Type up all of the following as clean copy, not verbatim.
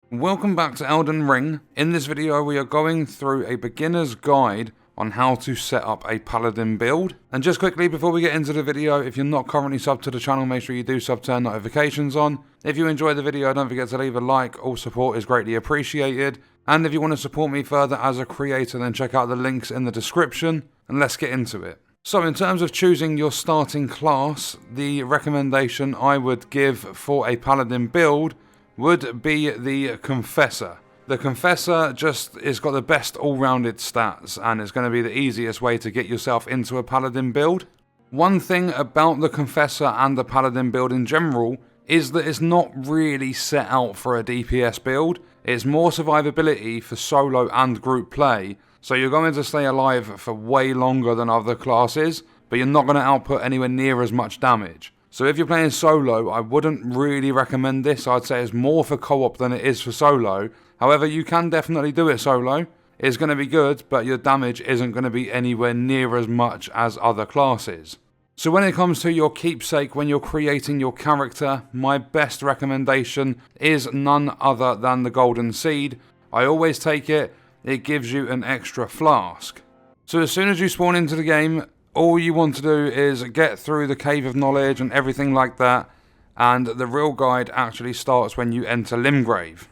Welcome back to Elden Ring. In this video we are going through a beginner's guide on how to set up a Paladin build. And just quickly before we get into the video, if you're not currently subbed to the channel, make sure you do sub, turn notifications on. If you enjoyed the video, don't forget to leave a like, all support is greatly appreciated. And if you want to support me further as a creator, then check out the links in the description, and let's get into it. So in terms of choosing your starting class, the recommendation I would give for a Paladin build would be the Confessor. The Confessor just has got the best all-rounded stats, and it's going to be the easiest way to get yourself into a Paladin build. One thing about the Confessor and the Paladin build in general is that it's not really set out for a DPS build. It's more survivability for solo and group play, so you're going to stay alive for way longer than other classes, but you're not going to output anywhere near as much damage. So if you're playing solo, I wouldn't really recommend this. I'd say it's more for co-op than it is for solo. However, you can definitely do it solo. It's going to be good, but your damage isn't going to be anywhere near as much as other classes. So when it comes to your keepsake, when you're creating your character, my best recommendation is none other than the Golden Seed. I always take it. It gives you an extra flask. So as soon as you spawn into the game, all you want to do is get through the Cave of Knowledge and everything like that, and the real guide actually starts when you enter Limgrave.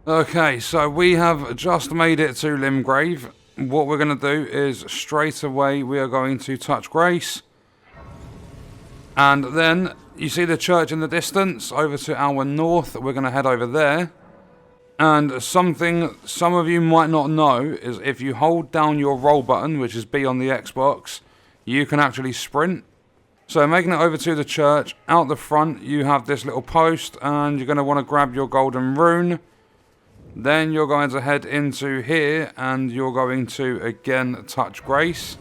Okay, so we have just made it to Limgrave. What we're going to do is straight away we are going to touch Grace, and then you see the church in the distance over to our north. We're going to head over there. And something some of you might not know is if you hold down your roll button, which is B on the Xbox, you can actually sprint. So making it over to the church, out the front you have this little post, and you're going to want to grab your golden rune. Then you're going to head into here and you're going to again touch Grace.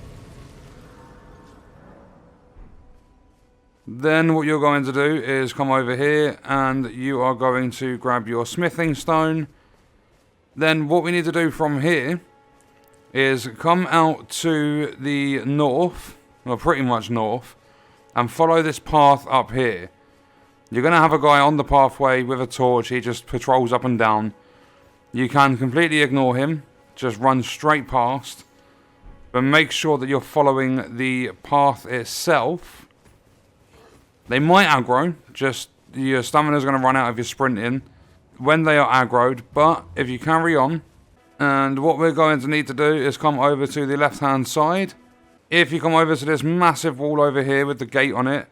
Then what you're going to do is come over here and you are going to grab your smithing stone. Then what we need to do from here is come out to the north, or pretty much north, and follow this path up here. You're going to have a guy on the pathway with a torch. He just patrols up and down. You can completely ignore him, just run straight past, but make sure that you're following the path itself. They might aggro, just your stamina is going to run out if you're sprinting when they are aggroed, but if you carry on, and what we're going to need to do is come over to the left hand side. If you come over to this massive wall over here with the gate on it,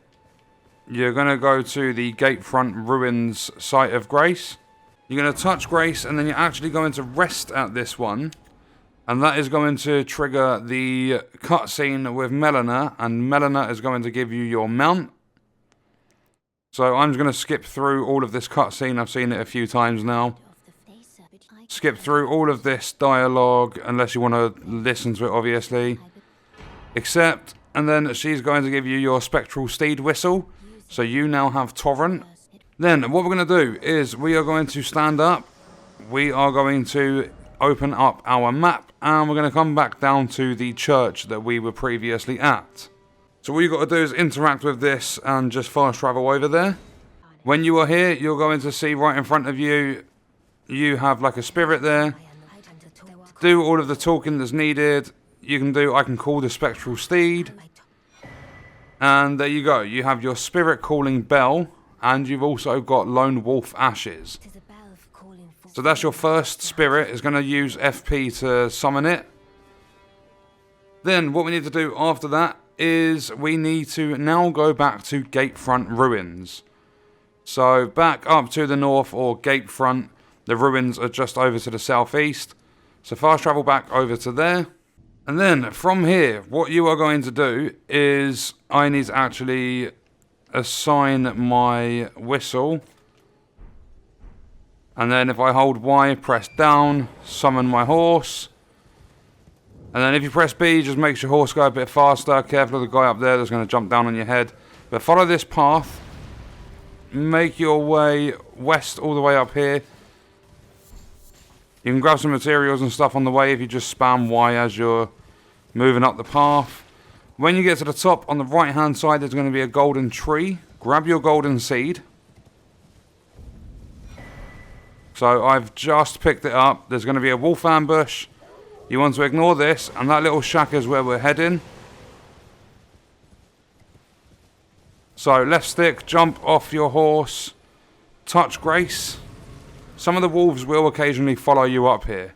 you're going to go to the Gatefront Ruins Site of Grace. You're going to touch Grace, and then you're actually going to rest at this one, and that is going to trigger the cutscene with Melina, and Melina is going to give you your mount. So I'm just going to skip through all of this cutscene. I've seen it a few times now. Skip through all of this dialogue, unless you want to listen to it, obviously. Accept, and then she's going to give you your spectral steed whistle. So you now have Torrent. Then what we're going to do is we are going to stand up. We are going to open up our map, and we're going to come back down to the church that we were previously at. So all you've got to do is interact with this and just fast travel over there. When you are here, you're going to see right in front of you, you have like a spirit there. Do all of the talking that's needed. You can do, I can call the spectral steed. And there you go. You have your spirit calling bell, and you've also got lone wolf ashes. So that's your first spirit. It's going to use FP to summon it. Then what we need to do after that is we need to now go back to Gatefront Ruins. So back up to the north, or Gatefront. The ruins are just over to the southeast. So fast travel back over to there. And then from here, what you are going to do is I need to actually assign my whistle. And then if I hold Y, press down, summon my horse. And then if you press B, just makes your horse go a bit faster. Careful of the guy up there that's going to jump down on your head. But follow this path. Make your way west all the way up here. You can grab some materials and stuff on the way if you just spam Y as you're moving up the path. When you get to the top, on the right hand side, there's going to be a golden tree. Grab your golden seed. So I've just picked it up. There's going to be a wolf ambush. You want to ignore this, and that little shack is where we're heading. So left stick, jump off your horse, touch Grace. Some of the wolves will occasionally follow you up here.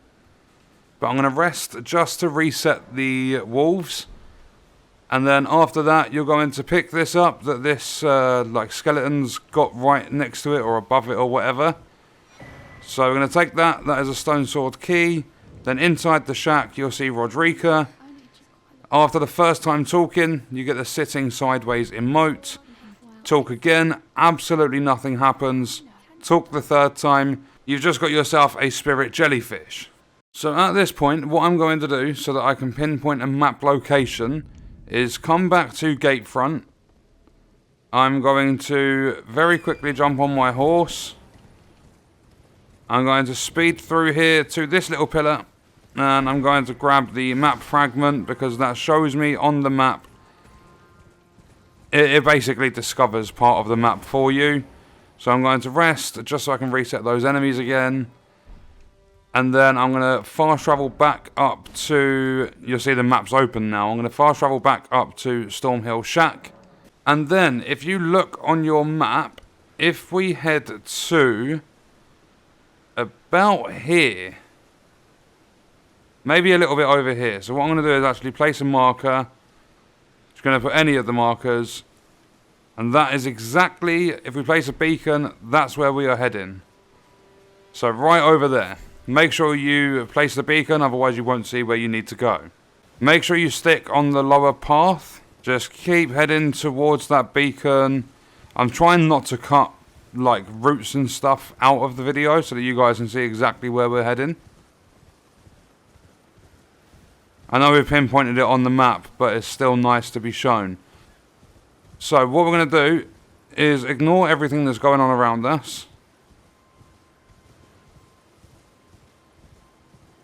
But I'm going to rest just to reset the wolves. And then after that, you're going to pick this up that this like skeleton's got right next to it or above it or whatever. So we're going to take that. That is a stone sword key. Then inside the shack, you'll see Rodrika. After the first time talking, you get the sitting sideways emote. Talk again. Absolutely nothing happens. Talk the third time. You've just got yourself a spirit jellyfish. So at this point, what I'm going to do so that I can pinpoint a map location is come back to Gatefront. I'm going to very quickly jump on my horse. I'm going to speed through here to this little pillar. And I'm going to grab the map fragment because that shows me on the map. It basically discovers part of the map for you. So I'm going to rest just so I can reset those enemies again. And then I'm going to fast travel back up to... You'll see the map's open now. I'm going to fast travel back up to Stormhill Shack. And then if you look on your map, if we head to about here... Maybe a little bit over here. So what I'm going to do is actually place a marker. Just going to put any of the markers. And that is exactly, if we place a beacon, that's where we are heading. So right over there. Make sure you place the beacon, otherwise you won't see where you need to go. Make sure you stick on the lower path. Just keep heading towards that beacon. I'm trying not to cut like routes and stuff out of the video so that you guys can see exactly where we're heading. I know we've pinpointed it on the map, but it's still nice to be shown. So what we're going to do is ignore everything that's going on around us.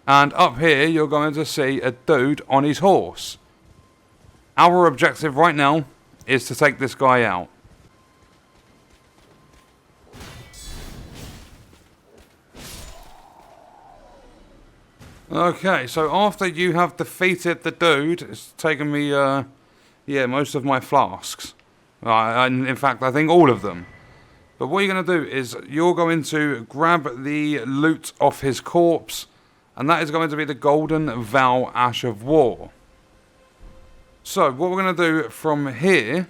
And up here, you're going to see a dude on his horse. Our objective right now is to take this guy out. Okay, so after you have defeated the dude, it's taken me, most of my flasks. In fact, I think all of them. But what you're going to do is you're going to grab the loot off his corpse, and that is going to be the Golden Vow Ash of War. So what we're going to do from here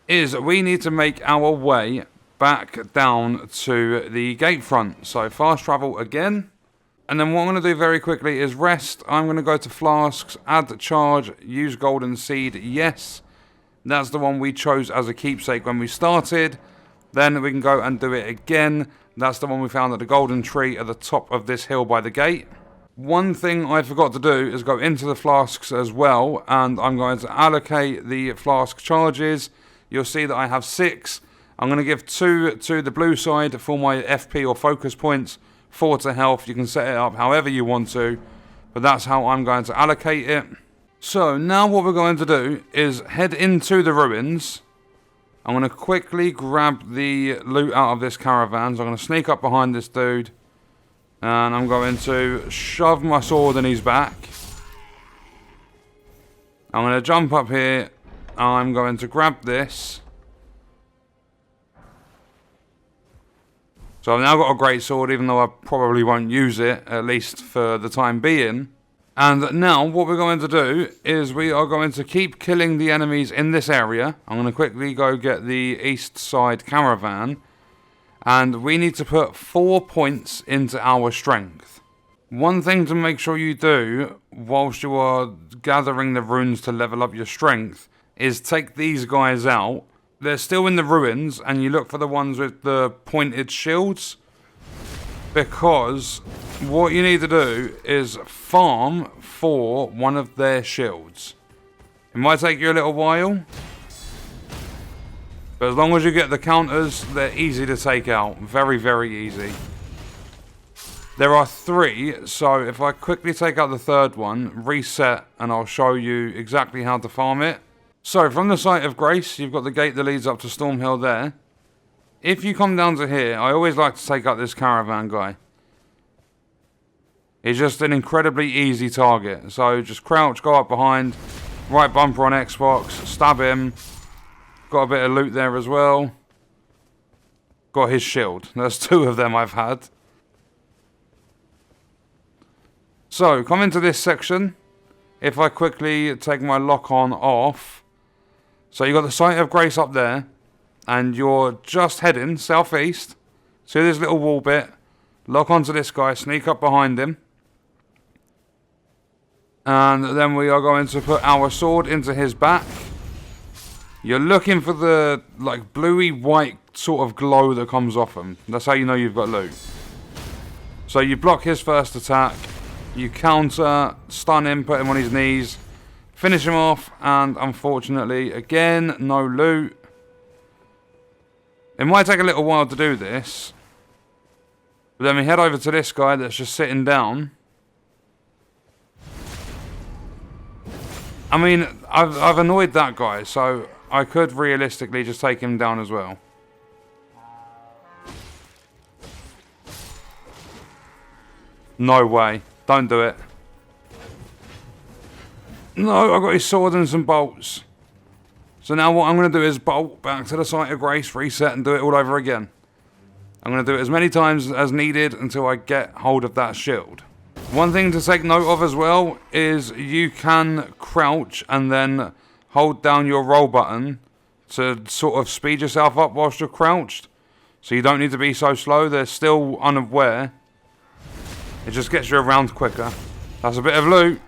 is we need to make our way back down to the Gatefront. So fast travel again. And then what I'm going to do very quickly is rest. I'm going to go to flasks, add charge, use golden seed, yes. That's the one we chose as a keepsake when we started. Then we can go and do it again. That's the one we found at the golden tree at the top of this hill by the gate. One thing I forgot to do is go into the flasks as well. And I'm going to allocate the flask charges. You'll see that I have 6. I'm going to give 2 to the blue side for my FP or focus points. 4 to health. You can set it up however you want to, but that's how I'm going to allocate it. So now what we're going to do is head into the ruins. I'm going to quickly grab the loot out of this caravan. So I'm going to sneak up behind this dude, and I'm going to shove my sword in his back. I'm going to jump up here. I'm going to grab this. So I've now got a great sword, even though I probably won't use it, at least for the time being. And now what we're going to do is we are going to keep killing the enemies in this area. I'm going to quickly go get the east side caravan. And we need to put 4 points into our strength. One thing to make sure you do whilst you are gathering the runes to level up your strength is take these guys out. They're still in the ruins, and you look for the ones with the pointed shields, because what you need to do is farm for one of their shields. It might take you a little while, but as long as you get the counters, they're easy to take out. Very, very easy. There are 3, so if I quickly take out the third one, reset, and I'll show you exactly how to farm it. So, from the site of Grace, you've got the gate that leads up to Stormhill there. If you come down to here, I always like to take out this caravan guy. Because He's just an incredibly easy target. So just crouch, go up behind, right bumper on Xbox, stab him. Got a bit of loot there as well. Got his shield. There's 2 of them I've had. So, come into this section. If I quickly take my lock-on off. So you got the Site of Grace up there. And you're just heading southeast. See this little wall bit. Lock onto this guy, sneak up behind him. And then we are going to put our sword into his back. You're looking for the like bluey white sort of glow that comes off him. That's how you know you've got loot. So you block his first attack. You counter, stun him, put him on his knees. Finish him off. And unfortunately, again, no loot. It might take a little while to do this. But then we head over to this guy that's just sitting down. I mean, I've annoyed that guy, so I could realistically just take him down as well. No way. Don't do it. No, I've got his sword and some bolts. So now what I'm going to do is bolt back to the Site of Grace, reset and do it all over again. I'm going to do it as many times as needed until I get hold of that shield. One thing to take note of as well is you can crouch and then hold down your roll button to sort of speed yourself up whilst you're crouched. So you don't need to be so slow. They're still unaware. It just gets you around quicker. That's a bit of loot.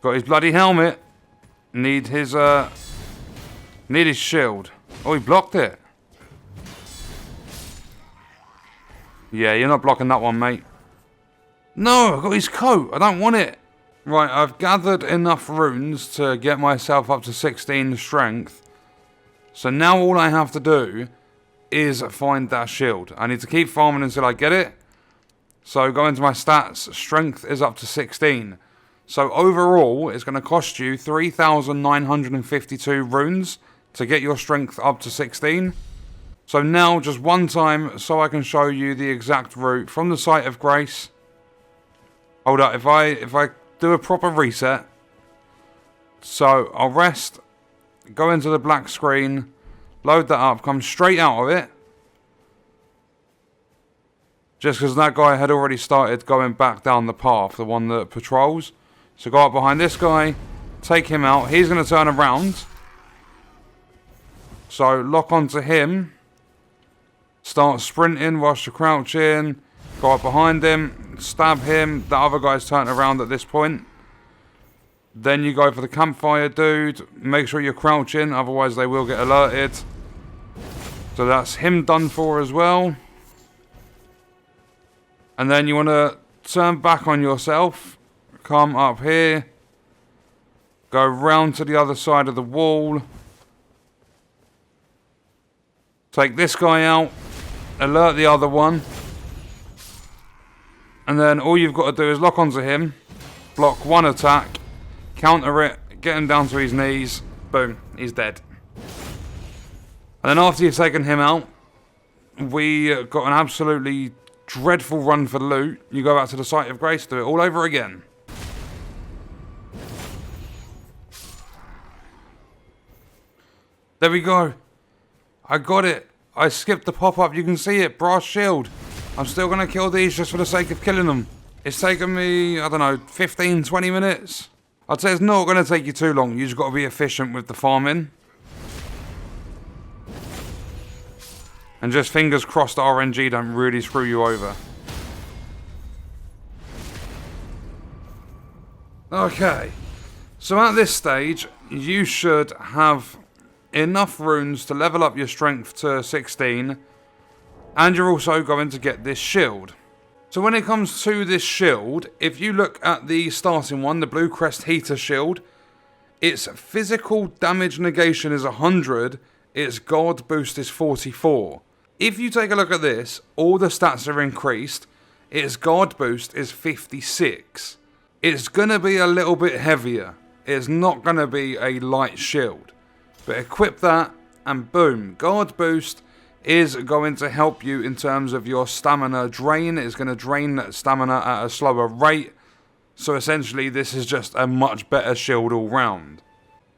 Got his bloody helmet. Need his shield. Oh, he blocked it. Yeah, you're not blocking that one, mate. No, I got his coat. I don't want it. Right, I've gathered enough runes to get myself up to 16 strength. So now all I have to do is find that shield. I need to keep farming until I get it. So go into my stats. Strength is up to 16. So overall, it's going to cost you 3,952 runes to get your strength up to 16. So now, just one time, so I can show you the exact route from the Site of Grace. Hold up, if I do a proper reset. So, I'll rest, go into the black screen, load that up, come straight out of it. Just because that guy had already started going back down the path, the one that patrols. So go up behind this guy, take him out, he's going to turn around. So, lock onto him. Start sprinting whilst you're crouching. Go up behind him. Stab him. The other guy's turned around at this point. Then you go for the campfire dude. Make sure you're crouching. Otherwise they will get alerted. So that's him done for as well. And then you want to turn back on yourself. Come up here. Go round to the other side of the wall. Take this guy out. Alert the other one. And then all you've got to do is lock onto him. Block one attack. Counter it. Get him down to his knees. Boom. He's dead. And then after you've taken him out, we got an absolutely dreadful run for loot. You go back to the Site of Grace, do it all over again. There we go. I got it. I skipped the pop-up. You can see it. Brass shield. I'm still going to kill these just for the sake of killing them. It's taken me, I don't know, 15, 20 minutes. I'd say it's not going to take you too long. You just got to be efficient with the farming. And just fingers crossed RNG don't really screw you over. Okay. So at this stage, you should have enough runes to level up your strength to 16. And you're also going to get this shield. So when it comes to this shield, if you look at the starting one, the Blue Crest Heater Shield, its physical damage negation is 100, its guard boost is 44. If you take a look at this, all the stats are increased. Its guard boost is 56. It's going to be a little bit heavier. It's not going to be a light shield. But equip that and boom, guard boost is going to help you in terms of your stamina drain. It's going to drain stamina at a slower rate. So essentially this is just a much better shield all round.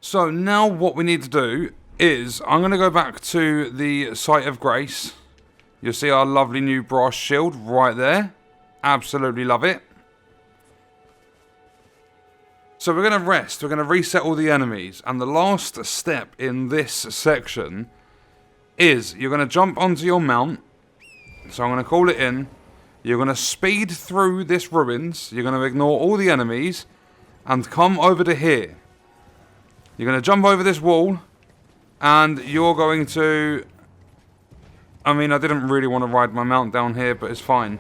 So now what we need to do is, I'm going to go back to the Site of Grace. You'll see our lovely new brass shield right there. Absolutely love it. So we're going to rest. We're going to reset all the enemies. And the last step in this section is you're going to jump onto your mount. So I'm going to call it in. You're going to speed through this ruins. You're going to ignore all the enemies and come over to here. You're going to jump over this wall and you're going to... I mean, I didn't really want to ride my mount down here, but it's fine.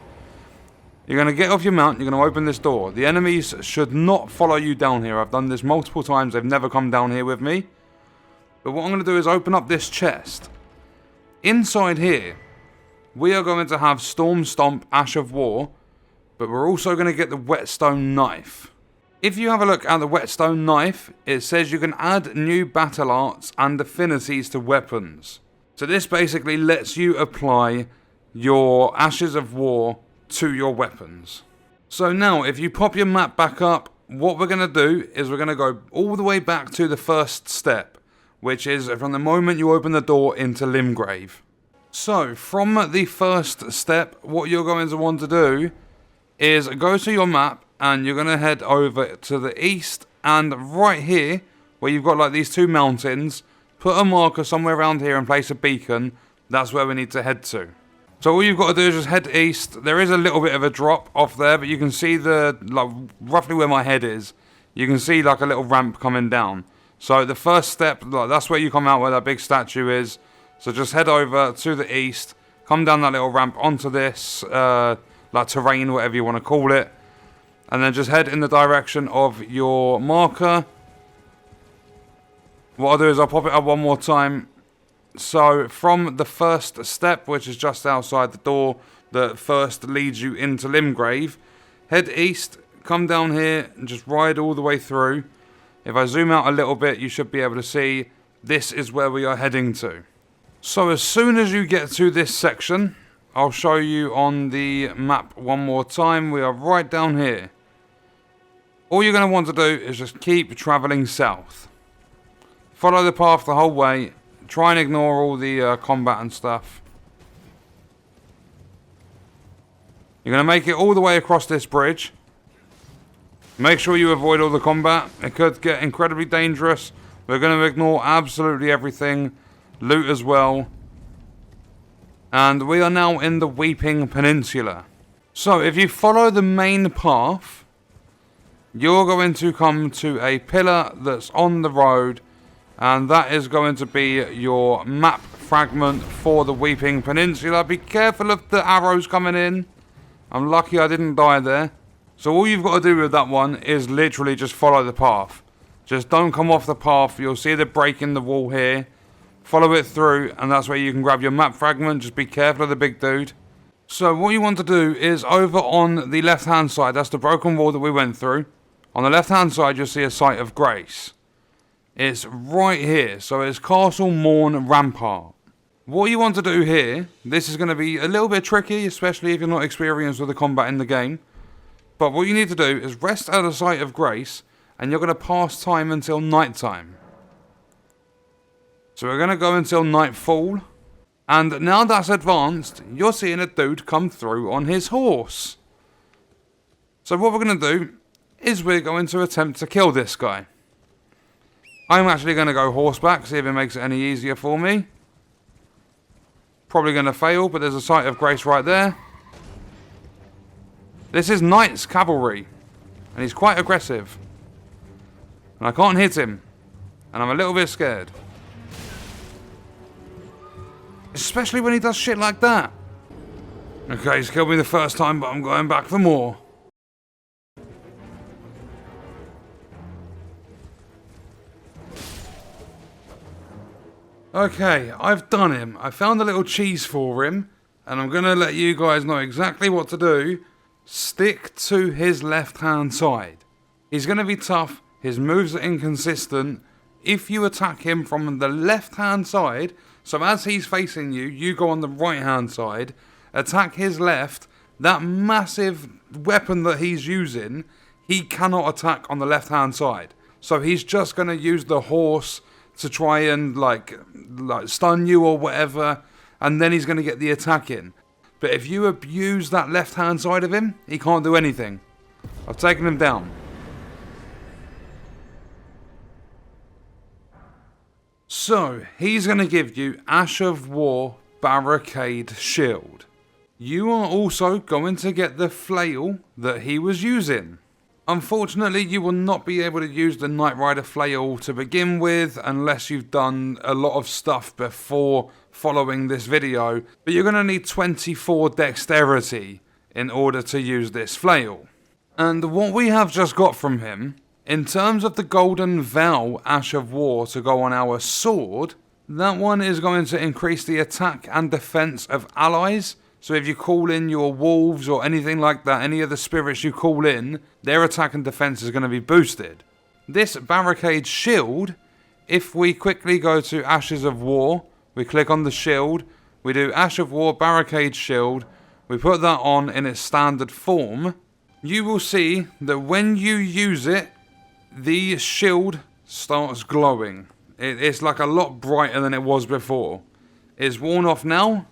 You're going to get off your mount. You're going to open this door. The enemies should not follow you down here. I've done this multiple times. They've never come down here with me. But what I'm going to do is open up this chest. Inside here, we are going to have Storm Stomp, Ash of War, but we're also going to get the Whetstone Knife. If you have a look at the Whetstone Knife, it says you can add new battle arts and affinities to weapons. So this basically lets you apply your Ashes of War to your weapons. So now, if you pop your map back up, what we're going to do is we're going to go all the way back to the first step, which is from the moment you open the door into Limgrave. So, from the first step, what you're going to want to do is go to your map and you're going to head over to the east, and right here, where you've got like these two mountains, put a marker somewhere around here and place a beacon. That's where we need to head to. So all you've got to do is just head east. There is a little bit of a drop off there, but you can see the, like, roughly where my head is. You can see like a little ramp coming down. So the first step, like, that's where you come out where that big statue is. So just head over to the east, come down that little ramp onto this, like terrain, whatever you want to call it. And then just head in the direction of your marker. What I'll do is I'll pop it up one more time. So from the first step, which is just outside the door that first leads you into Limgrave, head east, come down here and just ride all the way through. If I zoom out a little bit, you should be able to see this is where we are heading to. So as soon as you get to this section, I'll show you on the map one more time. We are right down here. All you're going to want to do is just keep travelling south. Follow the path the whole way. Try and ignore all the combat and stuff. You're going to make it all the way across this bridge. Make sure you avoid all the combat. It could get incredibly dangerous. We're going to ignore absolutely everything. Loot as well. And we are now in the Weeping Peninsula. So if you follow the main path, you're going to come to a pillar that's on the road. And that is going to be your map fragment for the Weeping Peninsula. Be careful of the arrows coming in. I'm lucky I didn't die there. So all you've got to do with that one is literally just follow the path. Just don't come off the path. You'll see the break in the wall here. Follow it through and that's where you can grab your map fragment. Just be careful of the big dude. So what you want to do is over on the left hand side. That's the broken wall that we went through. On the left hand side you'll see a Site of Grace. It's right here, so it's Castle Morn Rampart. What you want to do here, this is going to be a little bit tricky, especially if you're not experienced with the combat in the game. But what you need to do is rest at the Site of Grace, and you're going to pass time until night time. So we're going to go until nightfall. And now that's advanced, you're seeing a dude come through on his horse. So what we're going to do is we're going to attempt to kill this guy. I'm actually going to go horseback, see if it makes it any easier for me. Probably going to fail, but there's a Site of Grace right there. This is Knight's Cavalry, and he's quite aggressive. And I can't hit him, and I'm a little bit scared. Especially when he does shit like that. Okay, he's killed me the first time, but I'm going back for more. Okay, I've done him. I found a little cheese for him, and I'm going to let you guys know exactly what to do. Stick to his left-hand side. He's going to be tough. His moves are inconsistent. If you attack him from the left-hand side, So as he's facing you, you go on the right hand side, attack his left. That massive weapon that he's using, he cannot attack on the left hand side. So he's just going to use the horse to try and like stun you or whatever, and then he's going to get the attack in. But if you abuse that left hand side of him, he can't do anything. I've taken him down. So he's going to give you Ash of War Barricade Shield. You are also going to get the flail that he was using. Unfortunately, you will not be able to use the Knight Rider flail to begin with unless you've done a lot of stuff before following this video, but you're going to need 24 dexterity in order to use this flail. And what we have just got from him, in terms of the Golden Vow Ash of War to go on our sword, that one is going to increase the attack and defense of allies. So if you call in your wolves or anything like that, any of the spirits you call in, their attack and defense is going to be boosted. This Barricade Shield, if we quickly go to Ashes of War, we click on the shield, we do Ash of War Barricade Shield, we put that on in its standard form, you will see that when you use it, the shield starts glowing. It's like a lot brighter than it was before. It's worn off now.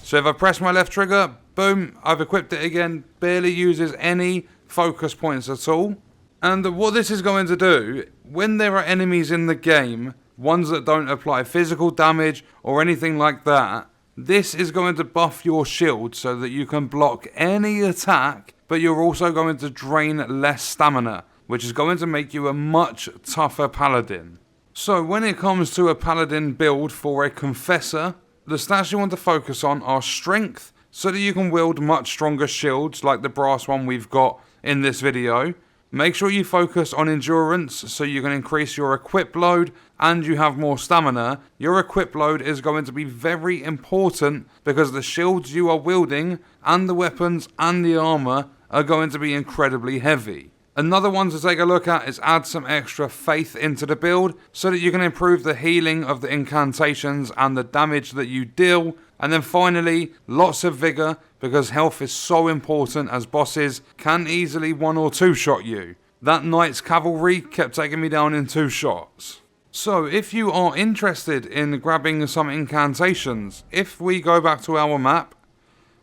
So if I press my left trigger, boom, I've equipped it again, barely uses any focus points at all. And what this is going to do, when there are enemies in the game, ones that don't apply physical damage or anything like that, this is going to buff your shield so that you can block any attack, but you're also going to drain less stamina, which is going to make you a much tougher paladin. So when it comes to a paladin build for a confessor, the stats you want to focus on are strength, so that you can wield much stronger shields like the brass one we've got in this video. Make sure you focus on endurance so you can increase your equip load and you have more stamina. Your equip load is going to be very important because the shields you are wielding and the weapons and the armor are going to be incredibly heavy. Another one to take a look at is add some extra faith into the build so that you can improve the healing of the incantations and the damage that you deal. And then finally, lots of vigor because health is so important as bosses can easily 1 or 2 shot you. That knight's cavalry kept taking me down in 2 shots. So if you are interested in grabbing some incantations, if we go back to our map,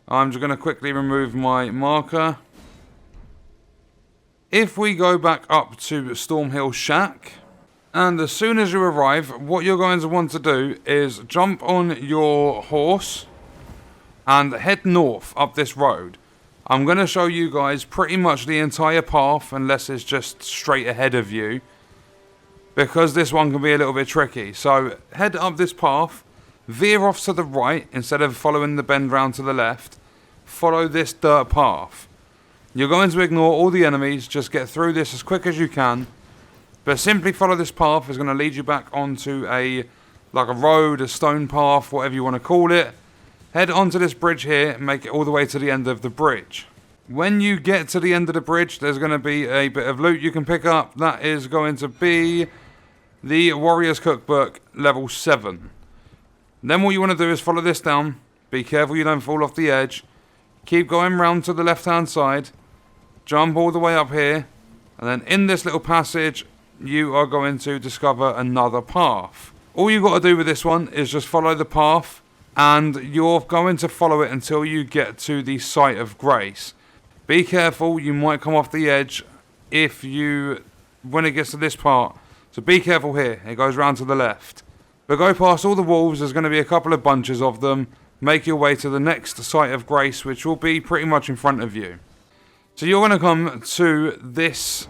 I'm just going to quickly remove my marker. If we go back up to Stormhill Shack, and as soon as you arrive, what you're going to want to do is jump on your horse and head north up this road. I'm going to show you guys pretty much the entire path, unless it's just straight ahead of you, because this one can be a little bit tricky. So head up this path, veer off to the right instead of following the bend round to the left. Follow this dirt path. You're going to ignore all the enemies, just get through this as quick as you can. But simply follow this path, is going to lead you back onto a road, a stone path, whatever you want to call it. Head onto this bridge here and make it all the way to the end of the bridge. When you get to the end of the bridge, there's going to be a bit of loot you can pick up. That is going to be the Warrior's Cookbook level 7. Then what you want to do is follow this down. Be careful you don't fall off the edge. Keep going round to the left hand side. Jump all the way up here. And then in this little passage, you are going to discover another path. All you've got to do with this one is just follow the path. And you're going to follow it until you get to the Site of Grace. Be careful, you might come off the edge when it gets to this part. So be careful here, it goes round to the left. But go past all the wolves, there's going to be a couple of bunches of them. Make your way to the next Site of Grace, which will be pretty much in front of you. So you're going to come to this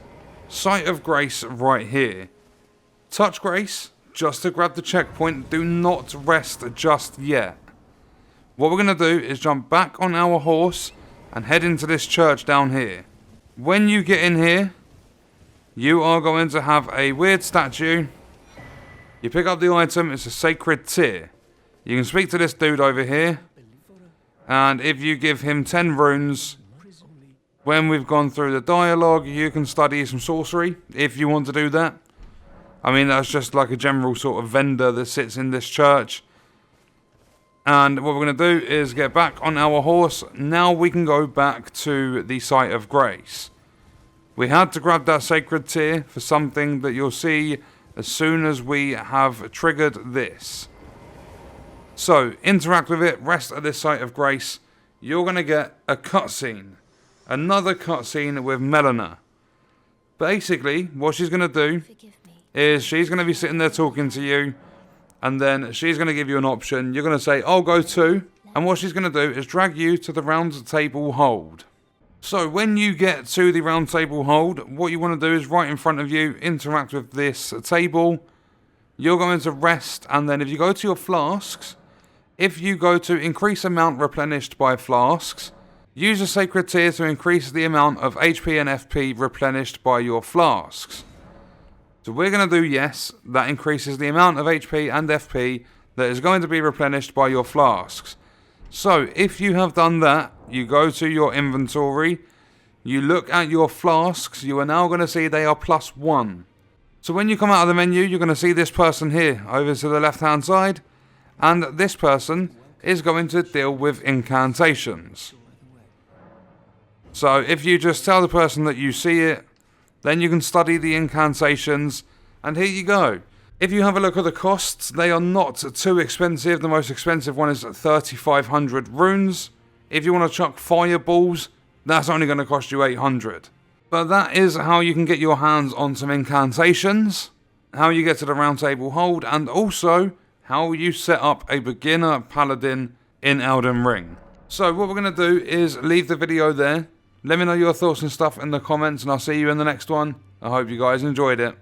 Site of Grace right here. Touch Grace, just to grab the checkpoint. Do not rest just yet. What we're going to do is jump back on our horse and head into this church down here. When you get in here, you are going to have a weird statue. You pick up the item, it's a sacred tear. You can speak to this dude over here, and if you give him 10 runes, when we've gone through the dialogue, you can study some sorcery, if you want to do that. I mean, that's just like a general sort of vendor that sits in this church. And what we're going to do is get back on our horse. Now we can go back to the site of grace. We had to grab that sacred tear for something that you'll see as soon as we have triggered this. So, interact with it, rest at this site of grace. You're going to get a cutscene. Another cutscene with Melina. Basically, what she's going to do is she's going to be sitting there talking to you. And then she's going to give you an option. You're going to say, I'll go too. And what she's going to do is drag you to the round table hold. So when you get to the round table hold, what you want to do is right in front of you, interact with this table. You're going to rest. And then if you go to your flasks, if you go to increase amount replenished by flasks, use a sacred tear to increase the amount of HP and FP replenished by your flasks. So we're going to do yes, that increases the amount of HP and FP that is going to be replenished by your flasks. So if you have done that, you go to your inventory, you look at your flasks, you are now going to see they are +1. So when you come out of the menu, you're going to see this person here over to the left hand side, and this person is going to deal with incantations. So if you just tell the person that you see it, then you can study the incantations, and here you go. If you have a look at the costs, they are not too expensive. The most expensive one is 3,500 runes. If you want to chuck fireballs, that's only going to cost you 800. But that is how you can get your hands on some incantations, how you get to the round table hold, and also how you set up a beginner paladin in Elden Ring. So what we're going to do is leave the video there. Let me know your thoughts and stuff in the comments, and I'll see you in the next one. I hope you guys enjoyed it.